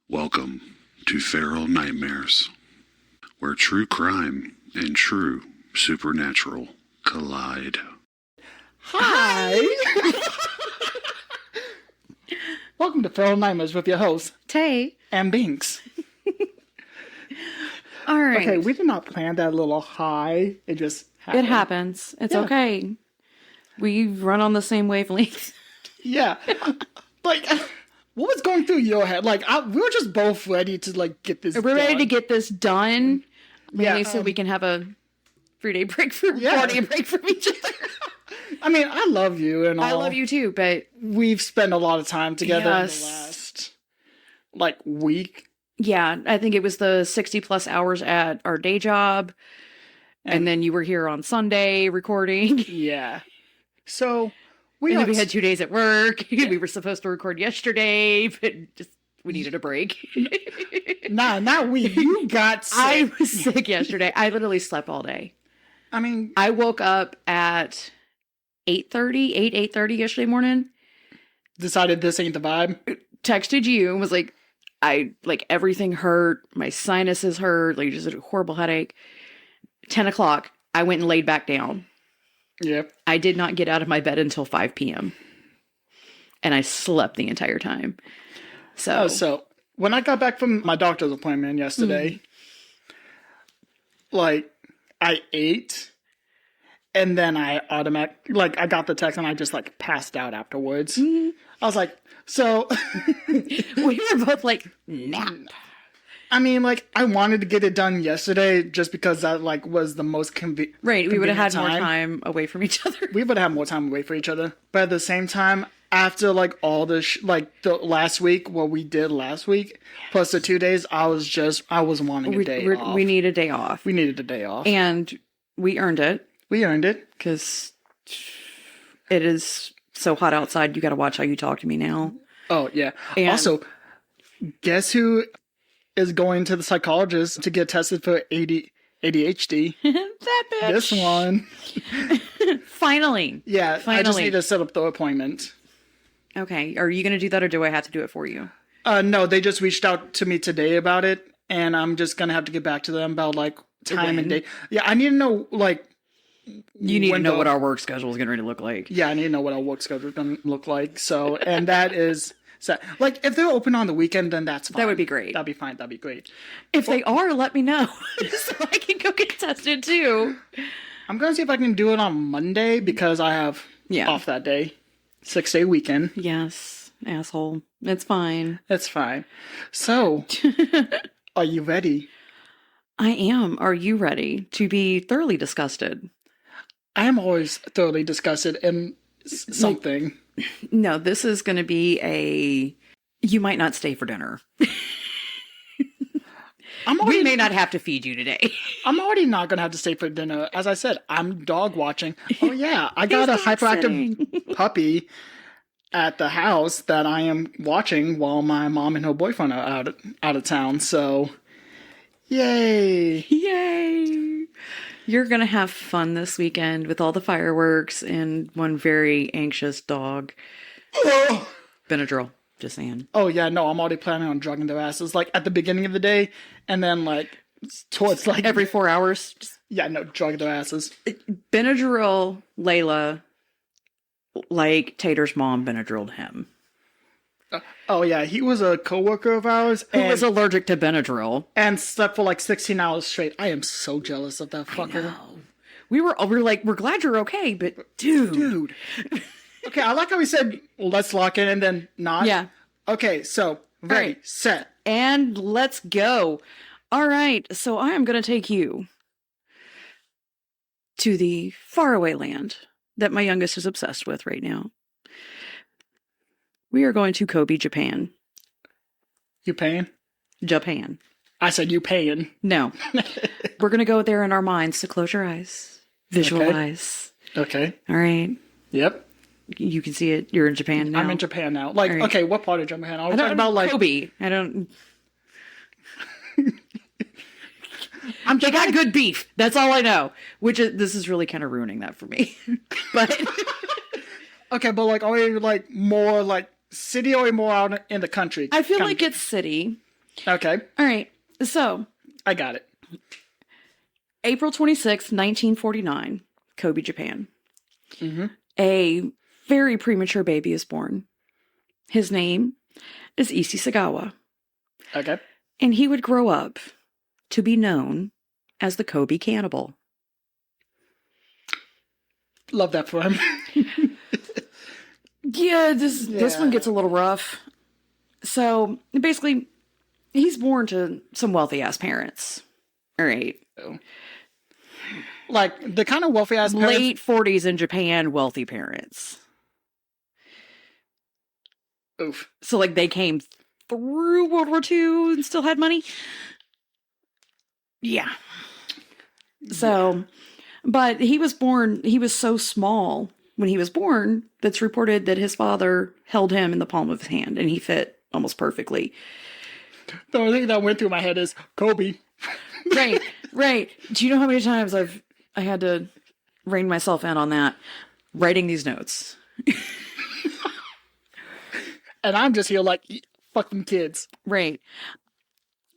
Welcome to Feral Nightmares, where true crime and true supernatural collide. Hi! Welcome to Feral Nightmares with your hosts, Tay and Binks. All right. Okay, we did not plan that little hi. It just happened. It happens. It's Yeah. okay. We run on the same wavelength. Yeah. Like, what was going through your head? Like, we were just both ready to, like, get this We're ready done. to get this done. Mainly Yeah, so we can have a 3-day break from Yeah. 4-day break from each other. I mean, I love you and all. I love you too, but We've spent a lot of time together in the Yes. last, like, week. yeah, I think it was the 60 plus hours at our day job. And then you were here on Sunday recording. Yeah. So, And then we had 2 days at work. We were supposed to record yesterday, but we needed a break. Nah, not we. You got sick. I was sick yesterday. I literally slept all day. I mean, I woke up at 8:30 yesterday morning. decided this ain't the vibe. Texted you and was like, everything hurt. My sinuses hurt. Like, just a horrible headache. 10 o'clock, I went and laid back down. Yep. I did not get out of my bed until 5 p.m. And I slept the entire time. So when I got back from my doctor's appointment yesterday, like, I ate, and then I I got the text and I just, like, passed out afterwards. I was like, so, we were both like, nap. I mean, like, I wanted to get it done yesterday just because that, like, was the most convenient. Right, we would have had more time away from each other. We would have more time away from each other. But at the same time, after, like, all the the last week, what we did last week, plus the 2 days, I was wanting a day off. We need a day off. We needed a day off. And we earned it. We earned it. Because it is so hot outside. You got to watch how you talk to me now. Oh, yeah. And also, guess who is going to the psychologist to get tested for ADHD? that bitch. This one. Finally. Yeah, I just Finally. need to set up the appointment. Okay. Are you going to do that or do I have to do it for you? No, they just reached out to me today about it, and I'm just going to have to get back to them about, like, time and When? date. Yeah, I need to know, like... You need to know what our work schedule is going to look like. Yeah, I need to know what our work schedule is going to look like. So, and that is... set. Like, if they're open on the weekend, then that's fine. That would be great. That'd be fine. That'd be great. If they are, let me know. So I can go get tested too. I'm going to see if I can do it on Monday because I have off that day. 6-day weekend. Yes, asshole. It's fine. That's fine. So, are you ready? I am. Are you ready to be thoroughly disgusted? I am always thoroughly disgusted in something. No, this is going to be you might not stay for dinner. We may not have to feed you today. I'm already not going to have to stay for dinner. As I said, I'm dog watching. Oh, yeah. I got a hyperactive puppy at the house that I am watching while my mom and her boyfriend are out of town. So, yay. Yay! You're going to have fun this weekend with all the fireworks and one very anxious dog. Benadryl, just saying. Oh, yeah. No, I'm already planning on drugging their asses, like, at the beginning of the day. And then, like, towards, like... Every 4 hours. Yeah, no, drug their asses. Benadryl Layla, like Tater's mom Benadrylled him. Oh, yeah. He was a coworker of ours. Who was allergic to Benadryl. And slept for like 16 hours straight. I am so jealous of that fucker. We're glad you're okay, but dude. Okay, I like how he said, let's lock in and then not. Yeah. Okay, so, ready, right. set. And let's go. All right, so I am going to take you to the faraway land that my youngest is obsessed with right now. We are going to Kobe, Japan. You paying? Japan. I said you paying. No. We're going to go there in our minds, so close your eyes. Visualize. Okay. All right. Yep. You can see it. You're in Japan now. I'm in Japan now. Like, right. Okay, what part of Japan? I was I talking about, like... Kobe. I don't... They got good beef. That's all I know. This is really kind of ruining that for me. But... Okay, but, like, are we, like, more, like, city or more out in the country? I feel like it's city. Okay. All right. So, I got it. April 26th, 1949, Kobe, Japan. Mm-hmm. A very premature baby is born. His name is Issei Sagawa. Okay. And he would grow up to be known as the Kobe Cannibal. Love that for him. Yeah, this one gets a little rough. So, basically, he's born to some wealthy-ass parents. All right. Like, the kind of wealthy-ass parents... Late 40s in Japan, wealthy parents. Oof. So, like, they came through World War II and still had money? Yeah. So, but he was so small when he was born that's reported that his father held him in the palm of his hand and he fit almost perfectly. The only thing that went through my head is Kobe. Right. Do you know how many times I had to rein myself in on that? Writing these notes. And I'm just here like, fuck them kids. Right.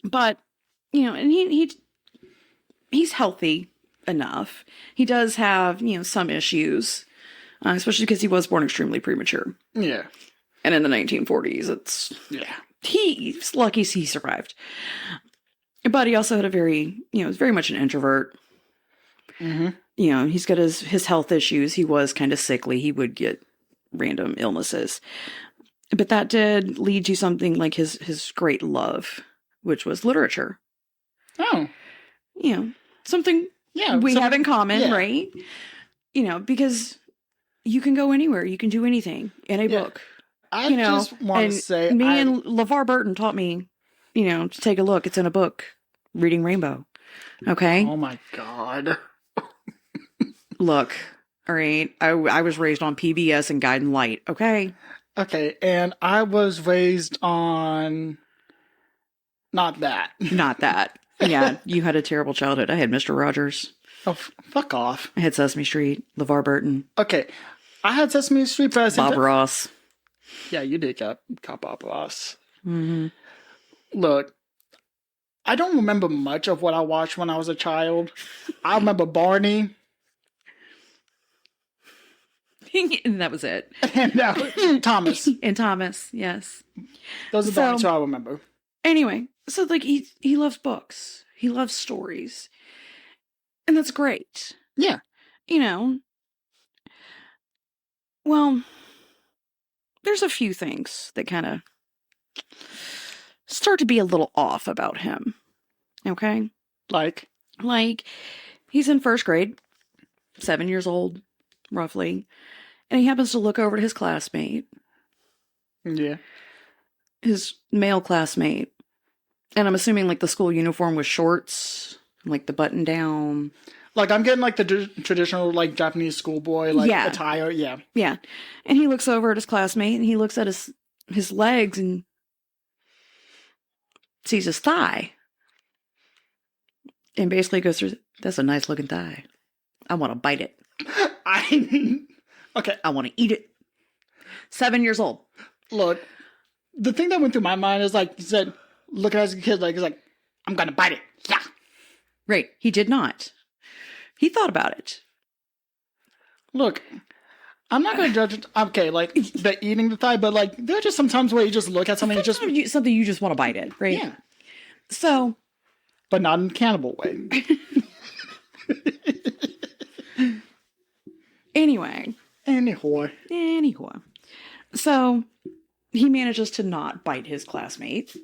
But, and he's healthy enough. He does have, some issues, especially because he was born extremely premature. Yeah. And in the 1940s, he's lucky he survived. But he also had was very much an introvert. Mm-hmm. He's got his health issues. He was kind of sickly. He would get random illnesses. But that did lead to something like his great love, which was literature. Oh. Something we have in common, right? Because you can go anywhere. You can do anything in a book. I just want to say... and LeVar Burton taught me, to take a look. It's in a book, Reading Rainbow. Okay? Oh my God. Look, all right, I was raised on PBS and Guiding Light, okay? Okay, and I was raised on... Not that. Not that. Yeah, you had a terrible childhood. I had Mr. Rogers. Oh, fuck off. I had Sesame Street, LeVar Burton. Okay, I had Sesame Street, but Bob Ross. Yeah, you did got Bob Ross. Mm-hmm. Look, I don't remember much of what I watched when I was a child. I remember Barney. And that was it. And Thomas. And Thomas, yes. Those are the only two I remember. Anyway, so like he loves books. He loves stories. And that's great. Yeah. Well, there's a few things that kind of start to be a little off about him. Okay? Like, he's in first grade, 7 years old, roughly, and he happens to look over to his classmate. Yeah. His male classmate. And I'm assuming, like, the school uniform was shorts, like the button down. Like, I'm getting, like, the traditional, like, Japanese schoolboy, like, attire. Yeah. Yeah. And he looks over at his classmate, and he looks at his legs and sees his thigh. And basically goes through, that's a nice looking thigh. I want to bite it. Okay. I want to eat it. 7 years old. Look, the thing that went through my mind is, like, he said, look at as a kid, like, he's like, I'm going to bite it. Yeah. Right. He did not. He thought about it. Look, I'm not going to judge it. Okay, like, the eating the thigh, but, like, there are just some times where you just look at something and just... Something you just want to bite it, right? Yeah. So... But not in a cannibal way. Anyway. So, he manages to not bite his classmate.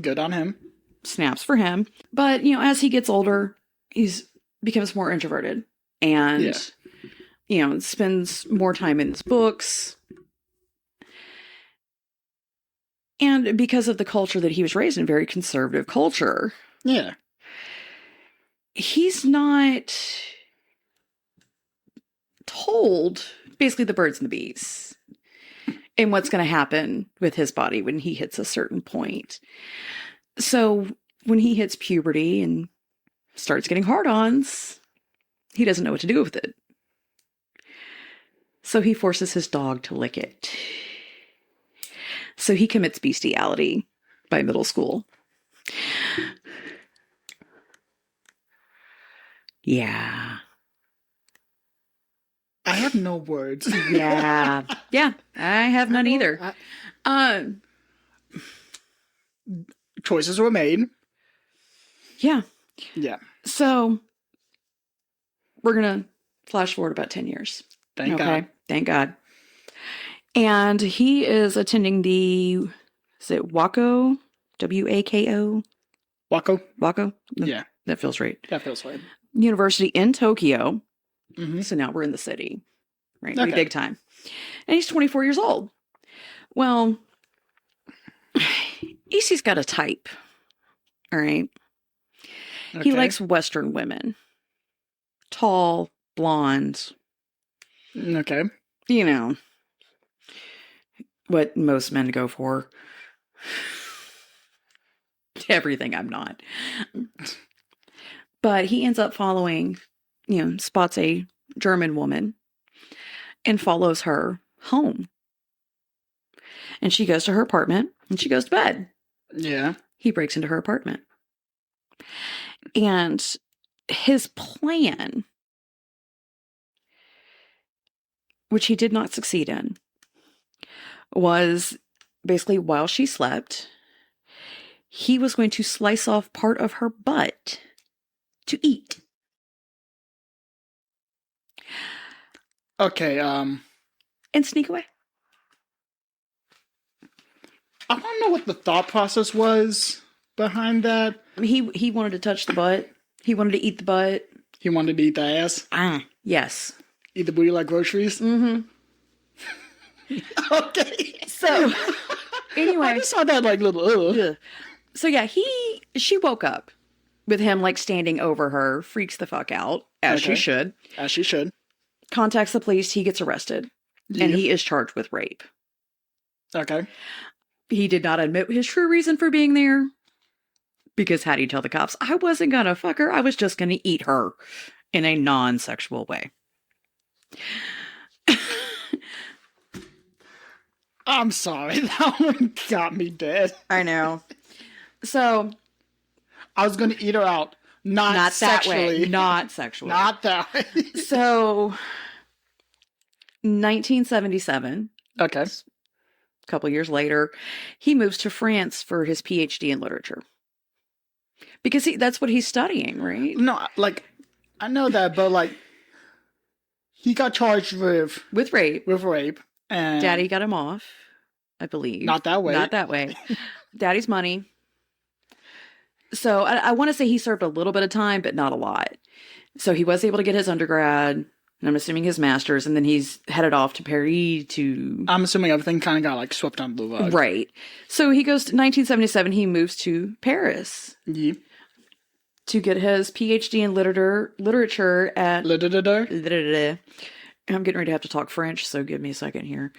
Good on him. Snaps for him. But, as he gets older, he's becomes more introverted. And, spends more time in his books. And because of the culture that he was raised in, very conservative culture. Yeah. He's not told, basically, the birds and the bees. And what's going to happen with his body when he hits a certain point. So when he hits puberty and starts getting hard-ons, he doesn't know what to do with it. So he forces his dog to lick it. So he commits bestiality by middle school. Yeah. I have no words. Yeah. Yeah. I have none either. Choices were made. Yeah. Yeah. So we're going to flash forward about 10 years. Thank God. Thank God. And he is attending the, is it Waco? W-A-K-O? Waco? Waco? Yeah. That feels right. That feels right. University in Tokyo. Mm-hmm. So now we're in the city. Right? Okay. Big time. And he's 24 years old. Well, Issei's got a type. All right. He likes Western women. Tall, blonde. Okay. You know, what most men go for. Everything I'm not. But he ends up following, spots a German woman and follows her home. And she goes to her apartment and she goes to bed. Yeah. He breaks into her apartment. And his plan, which he did not succeed in, was basically while she slept, he was going to slice off part of her butt to eat. Okay, And sneak away. I want to know what the thought process was behind that. He wanted to touch the butt. He wanted to eat the butt. He wanted to eat the ass. Yes. Eat the booty like groceries. Mm-hmm. Okay. So, anyway. I just saw that like little. Yeah. So yeah, she woke up with him like standing over her, freaks the fuck out, as she should. As she should. Contacts the police, he gets arrested. Yeah. And he is charged with rape. Okay. He did not admit his true reason for being there. Because how do you tell the cops? I wasn't gonna fuck her, I was just gonna eat her in a non-sexual way. I'm sorry, that one got me dead. I know. So I was gonna eat her out. Not sexually. That way. Not sexually. Not that way. So 1977. Okay. A couple years later, he moves to France for his PhD in literature. Because that's what he's studying, right? No, like, I know that, but like, he got charged with rape. With rape. And Daddy got him off, I believe. Not that way. Not that way. Daddy's money. So I want to say he served a little bit of time, but not a lot. So he was able to get his undergrad, and I'm assuming his master's, and then he's headed off to Paris to... I'm assuming everything kind of got like swept under the rug. Right. So he goes to 1977, he moves to Paris. Yeah. To get his PhD in literature at... I'm getting ready to have to talk French, so give me a second here.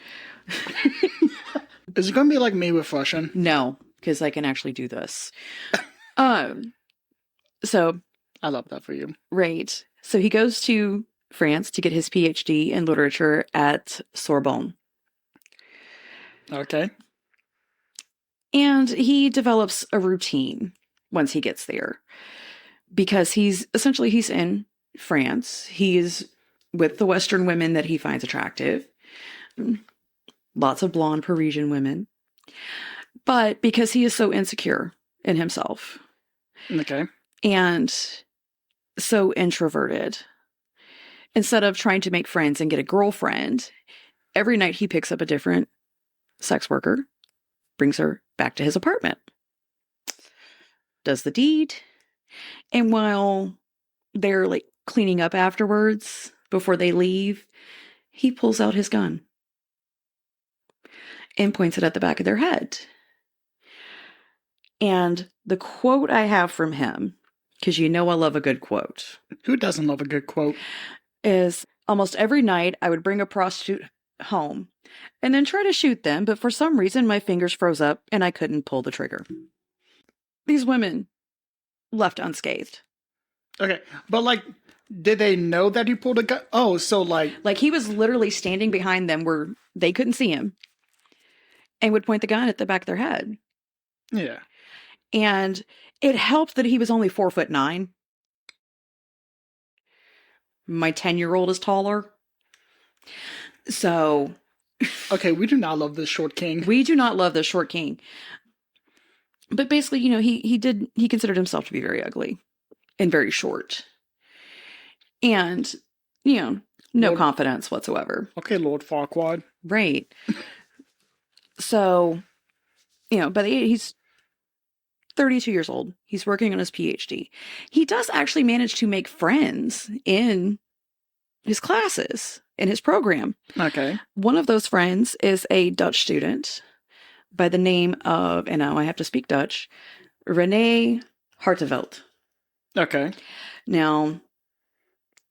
Is it going to be like me with Russian? No, because I can actually do this. So... I love that for you. Right. So he goes to France to get his PhD in literature at Sorbonne. Okay. And he develops a routine once he gets there. Because he's in France. He's with the Western women that he finds attractive. Lots of blonde Parisian women. But because he is so insecure in himself. Okay. And so introverted. Instead of trying to make friends and get a girlfriend, every night he picks up a different sex worker, brings her back to his apartment, does the deed, and while they're like cleaning up afterwards, before they leave, he pulls out his gun and points it at the back of their head. And the quote I have from him, because I love a good quote. Who doesn't love a good quote? Is, almost every night I would bring a prostitute home and then try to shoot them, but for some reason my fingers froze up and I couldn't pull the trigger. These women left unscathed. Okay, but like, did they know that he pulled a gun? Oh, so like he was literally standing behind them where they couldn't see him and would point the gun at the back of their head. Yeah. And it helped that he was only 4'9". My 10-year-old is taller. So Okay, we do not love this short king. we do not love the short king. But basically, he considered himself to be very ugly and very short. And, no Lord- confidence whatsoever. Okay, Lord Farquaad. Right. So, but he's 32 years old. He's working on his PhD. He does actually manage to make friends in his classes, in his program. Okay. One of those friends is a Dutch student by the name of, and now I have to speak Dutch, René Hartevelt. Okay. Now,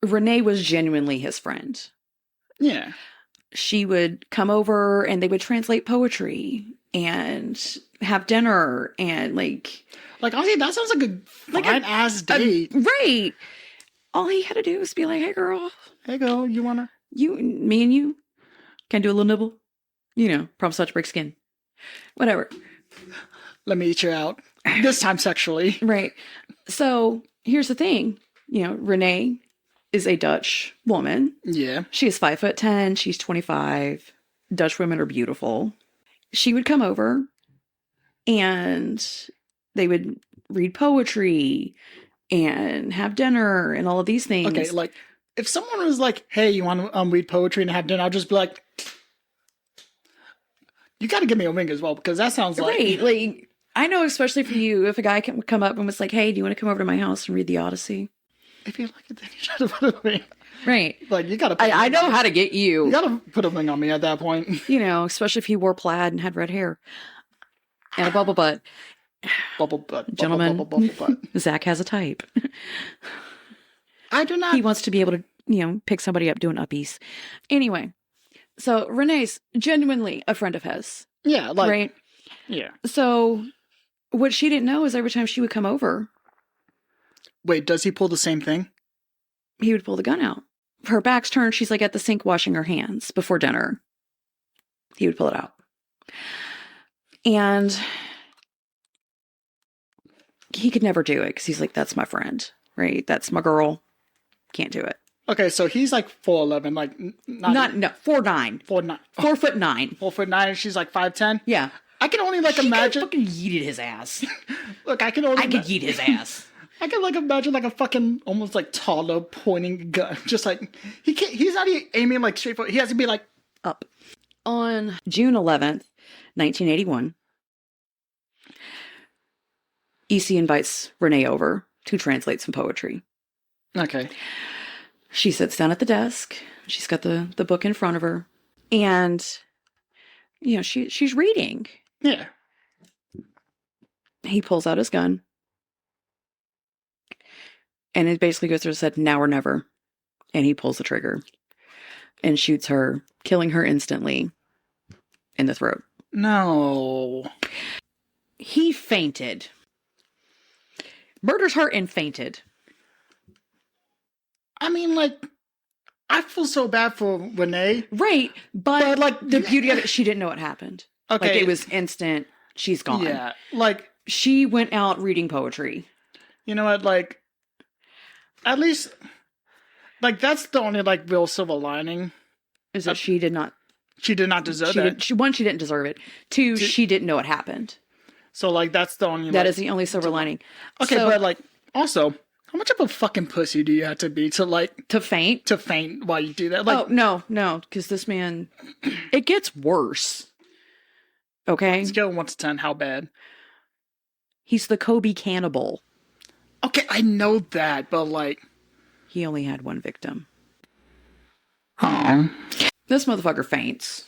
René was genuinely his friend. Yeah. She would come over and they would translate poetry and have dinner and Like, honestly, that sounds like a fine-ass date. right. All he had to do was be like, hey, girl, Hey, girl, you wanna? me and you can do a little nibble. Problem such break skin. Whatever. Let me eat you out. This time sexually. Right. So here's the thing. Renee is a Dutch woman. Yeah. She is 5'10". She's 25. Dutch women are beautiful. She would come over and they would read poetry and have dinner and all of these things. Okay, like, if someone was like, hey, you want to read poetry and have dinner, I'll just be like, you got to give me a ring as well, because that sounds like... Right. Like, I know, especially for you, if a guy can come up and was like, hey, do you want to come over to my house and read the Odyssey? If you like it, then you should have put a ring. Right. Like, you got to... I know how to get you. You got to put a ring on me at that point. Especially if he wore plaid and had red hair. And a bubble butt. Bubble butt. Gentlemen, Bubble butt. Zach has a type. I do not... He wants to be able to, pick somebody up doing uppies. Anyway, so Renee's genuinely a friend of his. Yeah, like... Right? Yeah. So what she didn't know is every time she would come over, Wait, does he pull the same thing? he would pull the gun out. Her back's turned. She's like at the sink washing her hands before dinner. He would pull it out. And he could never do it because he's like, that's my friend, right? That's my girl. Can't do it. Okay, so he's like 4'11", like... Not 4'9". 4'9". 4'9". 4'9", and she's like 5'10". Yeah. I can only like She imagine... fucking yeeted his ass. Look, I can only... I could yeet his ass. I can like imagine like a fucking almost like taller pointing gun, just like he can't. He's not even aiming like straight for. He has to be like Up. On June 11th, 1981, Issei invites Renee over to translate some poetry. okay. She sits down at the desk. She's got the book in front of her. And, she's reading. Yeah. He pulls out his gun. And it basically goes through and said, now or never. And he pulls the trigger and shoots her, killing her instantly in the throat. No. He fainted. Murders her and fainted. I mean, like, I feel so bad for Renee. Right. But like the beauty of it, she didn't know what happened. Okay. Like, it was instant. She's gone. Yeah. Like, She went out reading poetry. you know what? Like, at least, like, that's the only like real silver lining. Is that she did not. She did not deserve She that. she didn't deserve it. Two, she didn't know what happened. So like, that's the only. That like, is the only silver lining. Okay, So, but like, also, how much of a fucking pussy do you have to be to like to faint. to faint while you do that? Like, Oh, no, because this man, it gets worse. Okay? scale 1 to 10, how bad? He's the Kobe Cannibal. Okay, I know that, but like, He only had one victim. oh, This motherfucker faints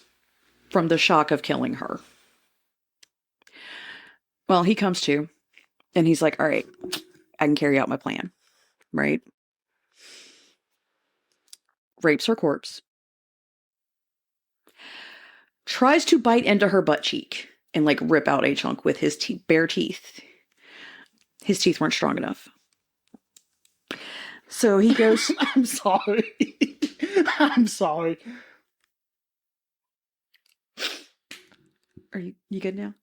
from the shock of killing her. Well, he comes to, and he's like, all right, I can carry out my plan, right? Rapes her corpse. Tries to bite into her butt cheek and like rip out a chunk with his bare teeth. His teeth weren't strong enough. So he goes, I'm sorry. I'm sorry. are you good now?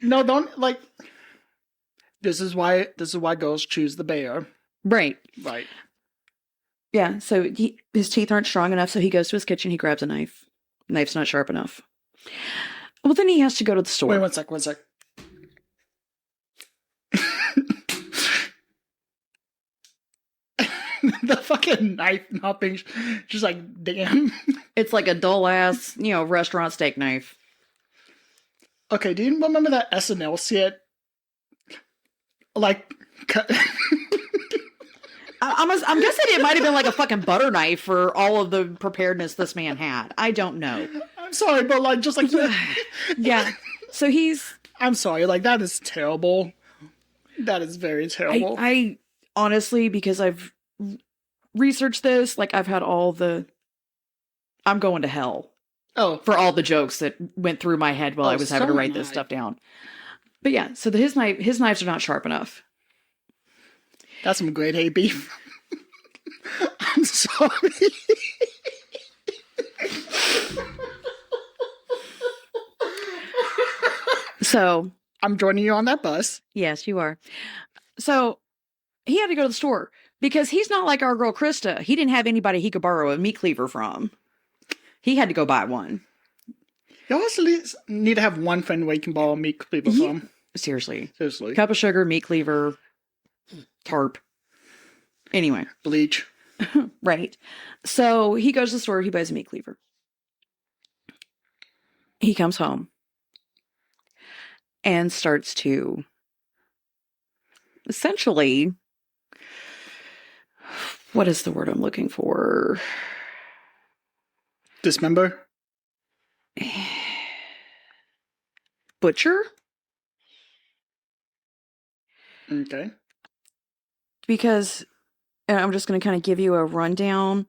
No, don't like. This is why girls choose the bear. Right. Right. Yeah, so his teeth aren't strong enough, so he goes to his kitchen, he grabs a knife. Knife's not sharp enough. Well, then he has to go to the store. Wait, one sec. The fucking knife not being just like, damn. It's like a dull ass, restaurant steak knife. Okay, do you remember that SNL skit? Like, I'm guessing it might have been like a fucking butter knife for all of the preparedness this man had. I don't know. I'm sorry, but like, just like, Yeah. So I'm sorry, like, that is terrible. That is very terrible. I honestly, because I've researched this, like, I've had I'm going to hell. Oh. For all the jokes that went through my head while I was having to write this stuff down. But yeah, so his knives are not sharp enough. That's some grade A beef. I'm sorry. So I'm joining you on that bus. Yes, you are. So he had to go to the store because he's not like our girl Krista. He didn't have anybody he could borrow a meat cleaver from. He had to go buy one. You also need to have one friend where you can borrow a meat cleaver from. Seriously. Seriously. Cup of sugar, meat cleaver, tarp. Anyway. Bleach. Right. So he goes to the store, he buys a meat cleaver. He comes home and starts to essentially, what is the word I'm looking for? Dismember? Butcher? Okay. Because, and I'm just going to kind of give you a rundown.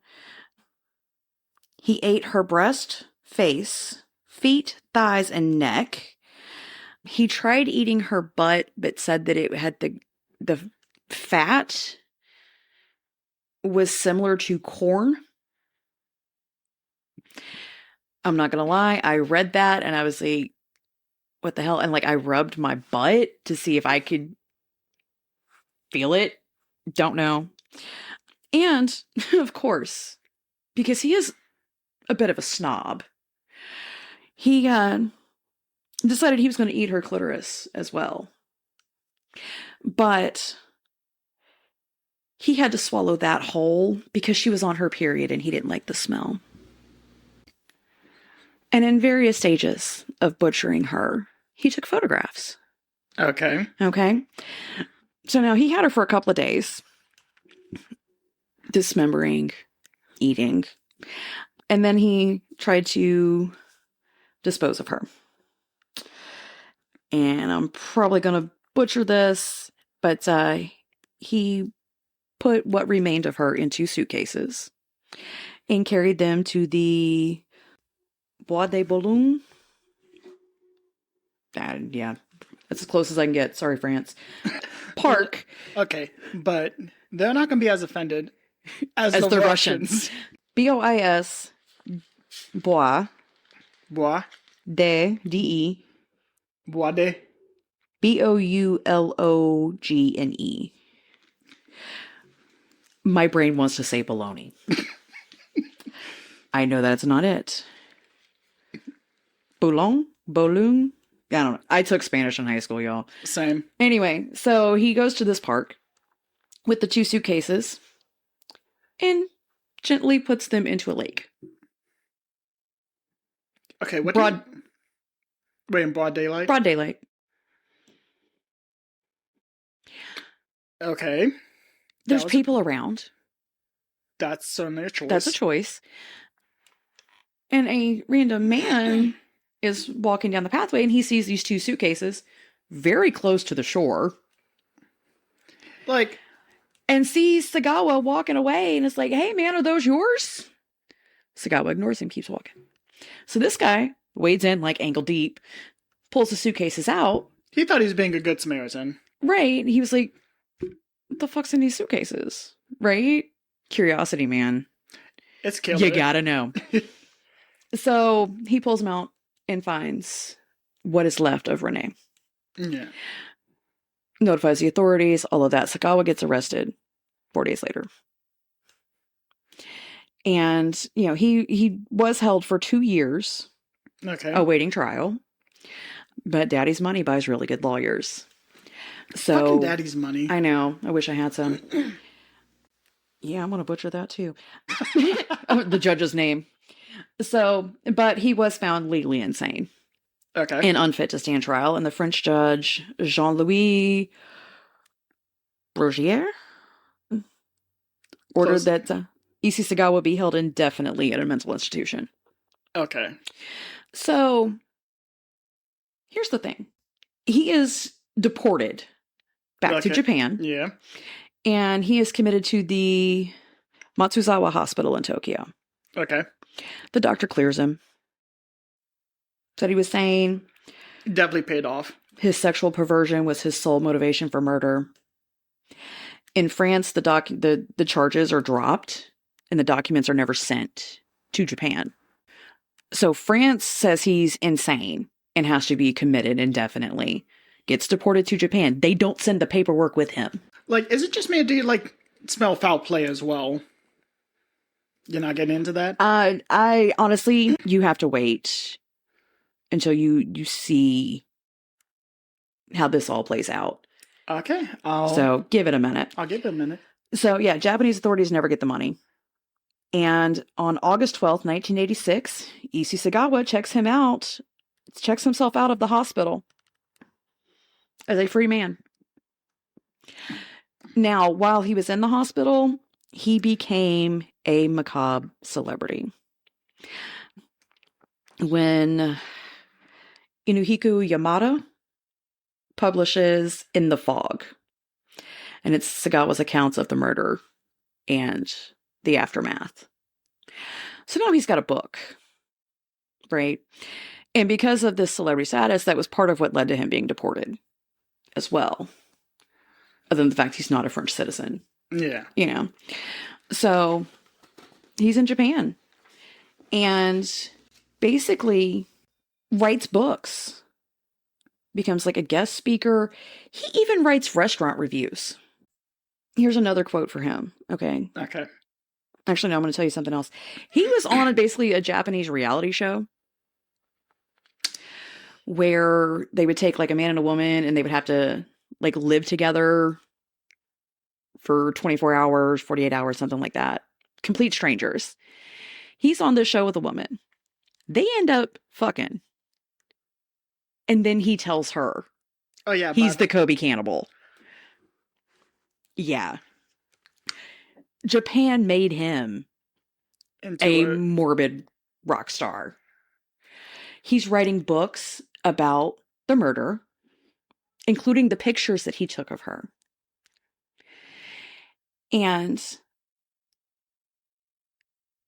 He ate her breast, face, feet, thighs, and neck. He tried eating her butt, but said that it had the fat was similar to corn. I'm not going to lie. I read that and I was like, what the hell? And like, I rubbed my butt to see if I could feel it. Don't know. And of course, because he is a bit of a snob, he decided he was going to eat her clitoris as well. But he had to swallow that whole because she was on her period and he didn't like the smell. And in various stages of butchering her, he took photographs. Okay. Okay. So now he had her for a couple of days, dismembering, eating, and then he tried to dispose of her. And I'm probably going to butcher this, but he put what remained of her in 2 suitcases and carried them to the Bois de Boulogne. Yeah, that's as close as I can get. Sorry, France. Park. Okay, but they're not going to be as offended as the Russians. BOIS, Bois, Bois. de, Bois de. Boulogene. My brain wants to say baloney. I know that's not it. Boulogne? I don't know. I took Spanish in high school, y'all. Same. Anyway, so he goes to this park with the 2 suitcases and gently puts them into a lake. Okay, what? Wait, in broad daylight? Broad daylight. Okay. There's people around. That's certainly a choice. That's a choice. And a random man is walking down the pathway and he sees these 2 suitcases very close to the shore. Like, and sees Sagawa walking away and is like, hey man, are those yours? Sagawa ignores him, keeps walking. So this guy wades in like ankle deep, pulls the suitcases out. He thought he was being a good Samaritan. Right. He was like, what the fuck's in these suitcases? Right? Curiosity, man. It's killer. You gotta know. So he pulls them out and finds what is left of René. Yeah. Notifies the authorities, all of that. Sagawa gets arrested 4 days later. And, he was held for 2 years Okay. awaiting trial. But daddy's money buys really good lawyers. So Fucking daddy's money. I know. I wish I had some. Yeah, I'm going to butcher that too. Oh, the judge's name. So, but he was found legally insane. Okay. And unfit to stand trial. And the French judge, Jean-Louis Brugier, ordered Close. that Issei Sagawa be held indefinitely at a mental institution. Okay. So, here's the thing. He is deported back to Japan. Yeah. And he is committed to the Matsuzawa Hospital in Tokyo. Okay. The doctor clears him. Said he was sane. Definitely paid off. His sexual perversion was his sole motivation for murder. In France, the charges are dropped and the documents are never sent to Japan. So France says he's insane and has to be committed indefinitely. Gets deported to Japan. They don't send the paperwork with him. Like, is it just me or do you, like, smell foul play as well? You're not getting into that? I honestly, you have to wait until you see how this all plays out. Okay. So give it a minute. I'll give it a minute. So yeah, Japanese authorities never get the money. And on August 12th, 1986, Issei Sagawa checks himself out of the hospital as a free man. Now, while he was in the hospital, he became a macabre celebrity. When Inuhiko Yamada publishes In the Fog, and it's Sagawa's accounts of the murder and the aftermath. So now he's got a book, right? And because of this celebrity status, that was part of what led to him being deported as well. Other than the fact he's not a French citizen. Yeah. So he's in Japan and basically writes books, becomes like a guest speaker. He even writes restaurant reviews. Here's another quote for him. Okay. Actually, no, I'm going to tell you something else. He was on basically a Japanese reality show where they would take like a man and a woman and they would have to like live together for 24 hours, 48 hours, something like that. Complete strangers. He's on this show with a woman. They end up fucking. And then he tells her. Oh, yeah. He's the Kobe Cannibal. Yeah. Japan made him a morbid rock star. He's writing books about the murder, including the pictures that he took of her. And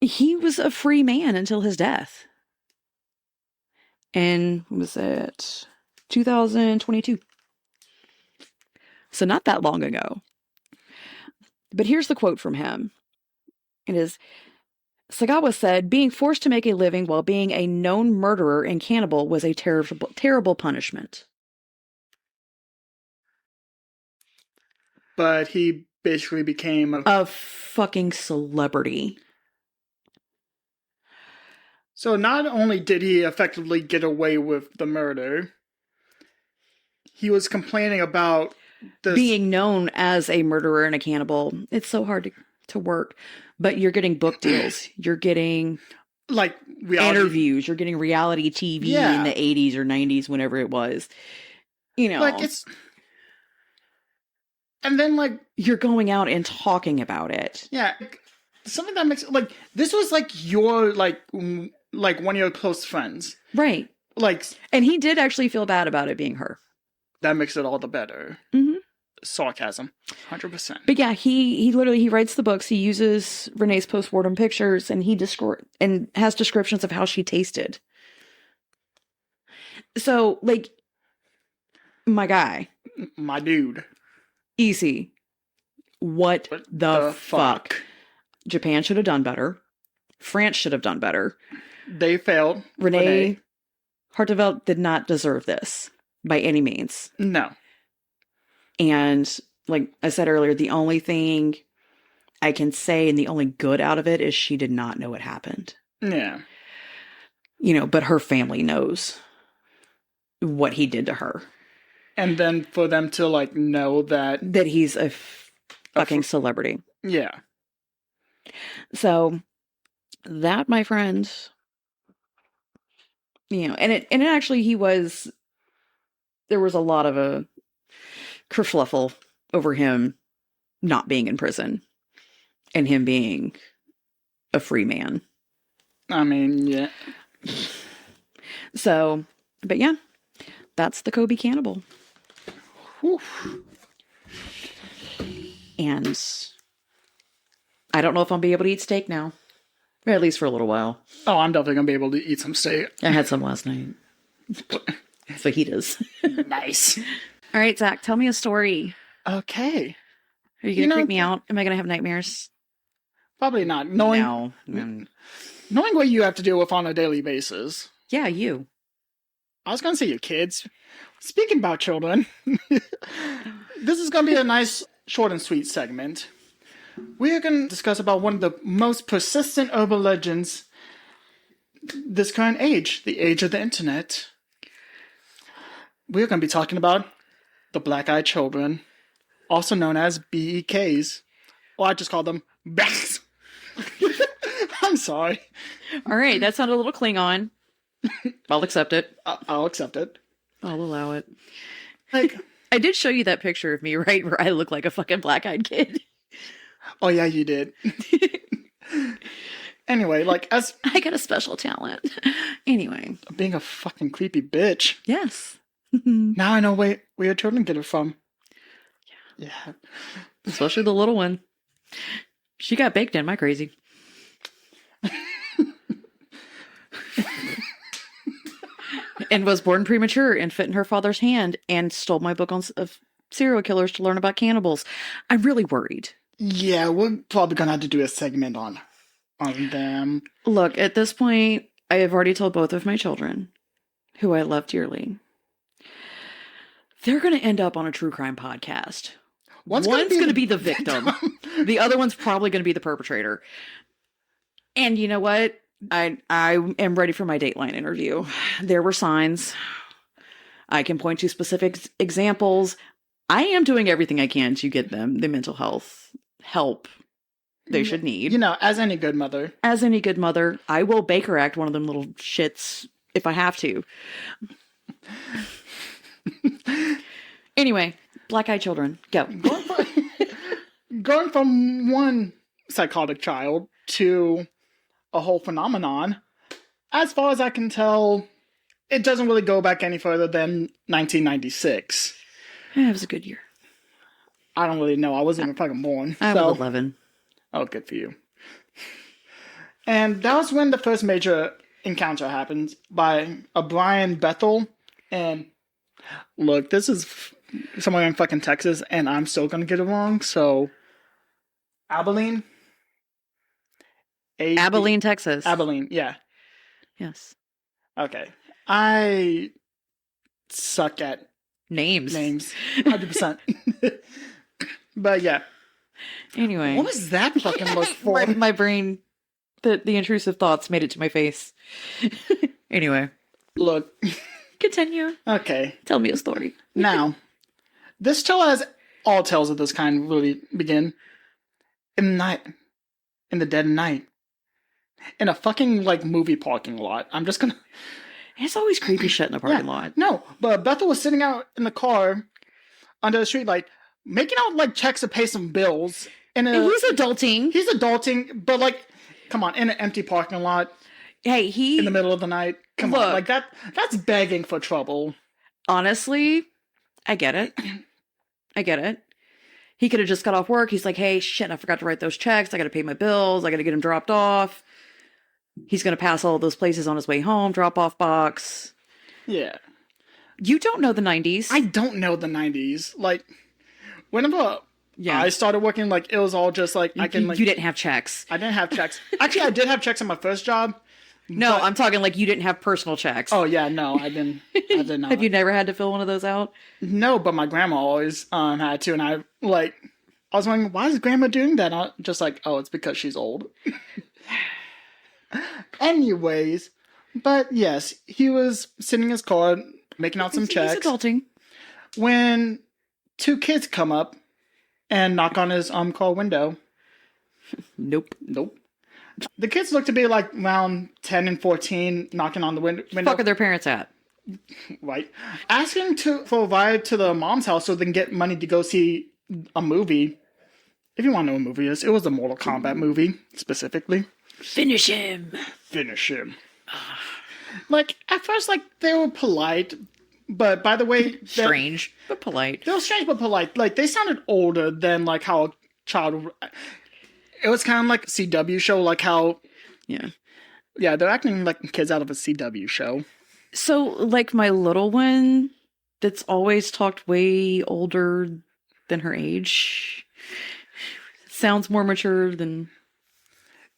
he was a free man until his death. And was it 2022? So not that long ago. But here's the quote from him. It is, Sagawa said, being forced to make a living while being a known murderer and cannibal was a terrible punishment. But he basically became a fucking celebrity. So not only did he effectively get away with the murder, he was complaining about being known as a murderer and a cannibal. It's so hard to work, but you're getting book deals. You're getting like interviews. You're getting reality TV in the 80s or 90s, whenever it was. Like it's, and then like you're going out and talking about it. Yeah, something that makes like this was like your like one of your close friends, right? Like, and he did actually feel bad about it being her. That makes it all the better. Mm-hmm. Sarcasm, 100%. But yeah, he literally writes the books. He uses Renee's postmortem pictures, and he has descriptions of how she tasted. So, like, my guy, my dude, Issei, what the fuck? Japan should have done better. France should have done better. They failed. René Hartevelt did not deserve this by any means. No. And like I said earlier, the only thing I can say, and the only good out of it is she did not know what happened. Yeah. But her family knows what he did to her. And then for them to, like, know that he's a fucking celebrity. Yeah. So that, my friend, and it actually, there was a lot of a kerfluffle over him not being in prison and him being a free man. I mean, yeah. So, but yeah, that's the Kobe Cannibal. Whew. And I don't know if I'll be able to eat steak now. Or at least for a little while. Oh, I'm definitely going to be able to eat some steak. I had some last night. Fajitas. Nice. All right, Zach, tell me a story. Okay. Are you going to creep me out? Am I going to have nightmares? Probably not. No. Knowing what you have to deal with on a daily basis. Yeah, you. I was going to say you kids. Speaking about children, this is going to be a nice short and sweet segment. We are going to discuss about one of the most persistent urban legends this current age, the age of the internet. We're going to be talking about the Black-Eyed Children, also known as BEKs. Or I just call them BEKs. I'm sorry. All right, that sounded a little Klingon. I'll accept it. I'll accept it. I'll allow it. Like, I did show you that picture of me, right, where I look like a fucking black-eyed kid. Oh yeah, you did. Anyway, like, as I got a special talent. Anyway, being a fucking creepy bitch. Yes. Now I know where your children get it from. Yeah. Especially the little one. She got baked in. Am I crazy? And was born premature and fit in her father's hand and stole my book of serial killers to learn about cannibals. I'm really worried. Yeah, we're probably gonna have to do a segment on them. Look, at this point, I have already told both of my children, who I love dearly, they're going to end up on a true crime podcast. One's going to be the victim. The other one's probably going to be the perpetrator. And you know what? I am ready for my Dateline interview. There were signs. I can point to specific examples. I am doing everything I can to get them the mental health help they should need. You know, as any good mother. As any good mother, I will Baker Act one of them little shits if I have to. Anyway, Black-Eyed Children, go. Going from one psychotic child to a whole phenomenon, as far as I can tell, it doesn't really go back any further than 1996. Yeah, it was a good year. I don't really know. I wasn't even fucking born. I was 11. Oh, good for you. And that was when the first major encounter happened by a Brian Bethel. And look, this is somewhere in fucking Texas, and I'm still gonna get it wrong. So, Abilene, Abilene, Texas. Abilene, yeah. Yes. Okay. I suck at Names. 100%. But yeah. Anyway. What was that fucking look for? My brain, the intrusive thoughts made it to my face. Anyway. Look. Continue. Okay. Tell me a story. Now, this tale, as all tales of this kind really begin, in the night. In the dead of night. In a fucking, like, movie parking lot. I'm just gonna... It's always creepy shit in the parking lot. No, but Bethel was sitting out in the car under the streetlight, making out, like, checks to pay some bills. And he's adulting. He's adulting, but, like, come on, in an empty parking lot. Hey, in the middle of the night. Come on, like, that's begging for trouble. Honestly, I get it. I get it. He could have just got off work. He's like, hey, shit, I forgot to write those checks. I got to pay my bills. I got to get them dropped off. He's going to pass all those places on his way home, drop-off box. Yeah. You don't know the 90s. I don't know the 90s. Like, whenever I started working, like, it was all just, like, I can, like... You didn't have checks. I didn't have checks. Actually, I did have checks on my first job. No, I'm talking like you didn't have personal checks. Oh, yeah, no, I didn't. I did not. Have you never had to fill one of those out? No, but my grandma always had to, and I, like... I was wondering, why is Grandma doing that? I'm just like, oh, it's because she's old. Anyways, but yes, he was sitting in his car, making out some checks. He's adulting. When 2 kids come up and knock on his car window. Nope. The kids look to be like around 10 and 14, knocking on the window. Fuck are their parents at? Right. Asking for a ride to the mom's house so they can get money to go see a movie. If you want to know what a movie is, it was a Mortal Kombat movie, specifically. Finish him. Like, at first, like, they were polite, but by the way... Strange, but polite. They were strange, but polite. Like, they sounded older than, like, how a child... It was kind of like a CW show, like how... Yeah. Yeah, they're acting like kids out of a CW show. So, like, my little one that's always talked way older than her age sounds more mature than...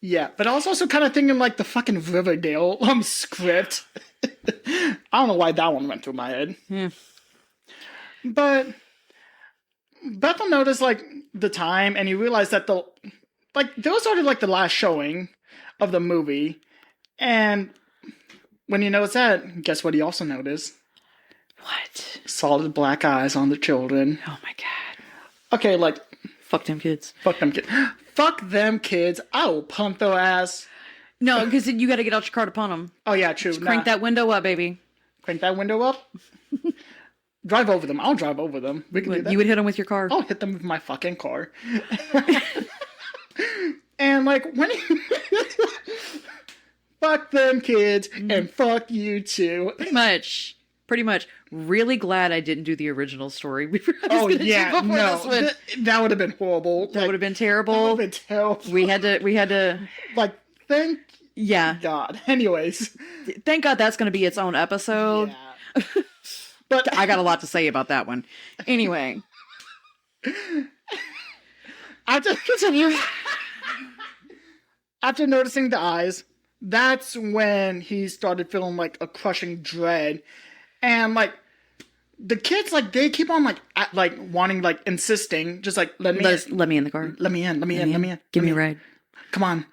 Yeah, but I was also kind of thinking like the fucking Riverdale script. I don't know why that one went through my head. Yeah. But Bethel noticed like the time, and he realized that there was already like the last showing of the movie, and when he noticed that, guess what he also noticed? What? Solid black eyes on the children. Oh my god. Okay, like... Fuck them kids. Fuck them kids. Fuck them kids. I will pump their ass. No, because you got to get out your car to punt them. Oh, yeah, true. Crank that window up, baby. Crank that window up? Drive over them. I'll drive over them. We can do that. You would hit them with your car. I'll hit them with my fucking car. And, like, when he... Fuck them kids, and fuck you too. Pretty much. Really glad I didn't do the original story. Oh, yeah, no. That would have been horrible. That would have been terrible. That would have been terrible. We had to... Like, thank Yeah. God. Anyways. Thank God that's going to be its own episode. Yeah. But I got a lot to say about that one. Anyway. After noticing the eyes, that's when he started feeling like a crushing dread. And like the kids, like they keep on like wanting, like insisting, just like let me in the car. Let me in. Give me a ride. Come on.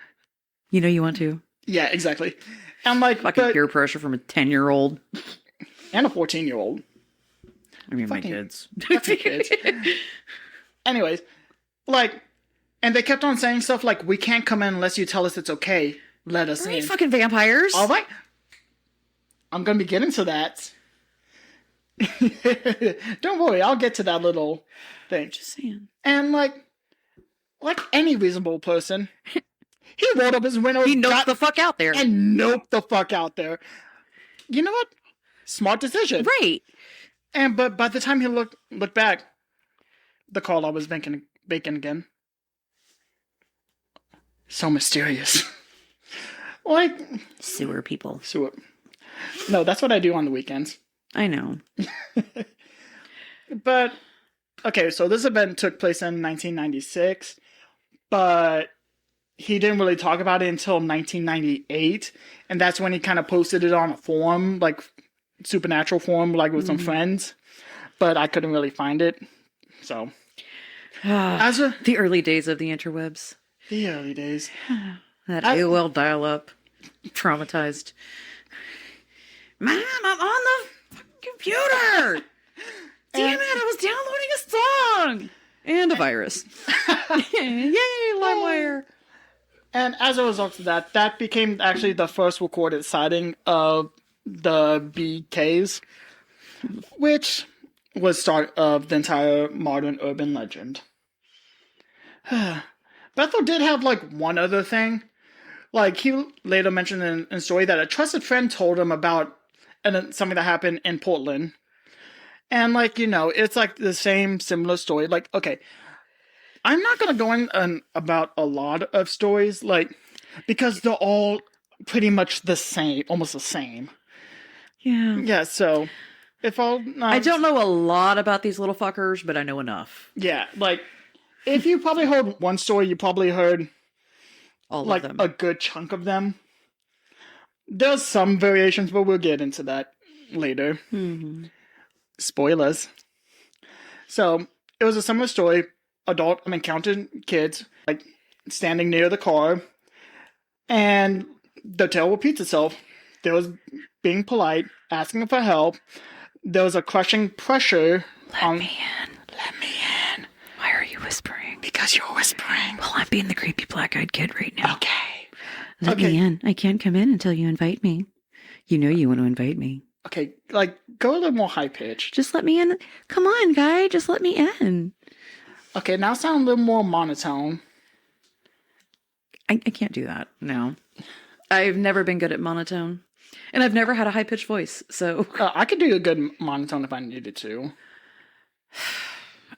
You know you want to. Yeah, exactly. And like fucking peer pressure from a 10-year-old and a 14-year-old. I mean, my kids. Fucking kids. Anyways, like, and they kept on saying stuff like, "We can't come in unless you tell us it's okay. Let us in." Fucking vampires. All right. I'm gonna be getting to that. Don't worry, I'll get to that little thing. Just saying. And like any reasonable person, he rolled up his window. He noped the fuck out there. And noped the fuck out there. You know what? Smart decision. Right. And but by the time he looked back, the car lot was vacant again. So mysterious. Like sewer people. Sewer. No, that's what I do on the weekends. I know. But, okay, so this event took place in 1996, but he didn't really talk about it until 1998, and that's when he kind of posted it on a forum, like, Supernatural forum, like, with some friends, but I couldn't really find it, so. The early days of the interwebs. The early days. That AOL dial-up. Traumatized. Mom, I'm on the computer! Damn it, I was downloading a song! And a virus. Yay, LimeWire! And as a result of that became actually the first recorded sighting of the BKs, which was start of the entire modern urban legend. Bethel did have, like, one other thing. Like, he later mentioned in a story that a trusted friend told him about something that happened in Portland. And, like, you know, it's, like, the same similar story. Like, okay, I'm not going to go in about a lot of stories, like, because they're all pretty much the same, almost the same. Yeah. Yeah, so, I don't know a lot about these little fuckers, but I know enough. Yeah, like, if you probably heard one story, you probably heard all of them. A good chunk of them. There's some variations, but we'll get into that later. Mm-hmm. Spoilers. So, it was a similar story encountered kids, like, standing near the car, and the tale repeats itself. There was being polite, asking for help. There was a crushing pressure Let me in. Let me in. Why are you whispering? Because you're whispering. Well, I'm being the creepy black-eyed kid right now. Okay. Let me in. I can't come in until you invite me. You know you want to invite me. Okay, like, go a little more high-pitched. Just let me in. Come on, guy. Just let me in. Okay, now sound a little more monotone. I can't do that. No. I've never been good at monotone. And I've never had a high-pitched voice, so... I could do a good monotone if I needed to.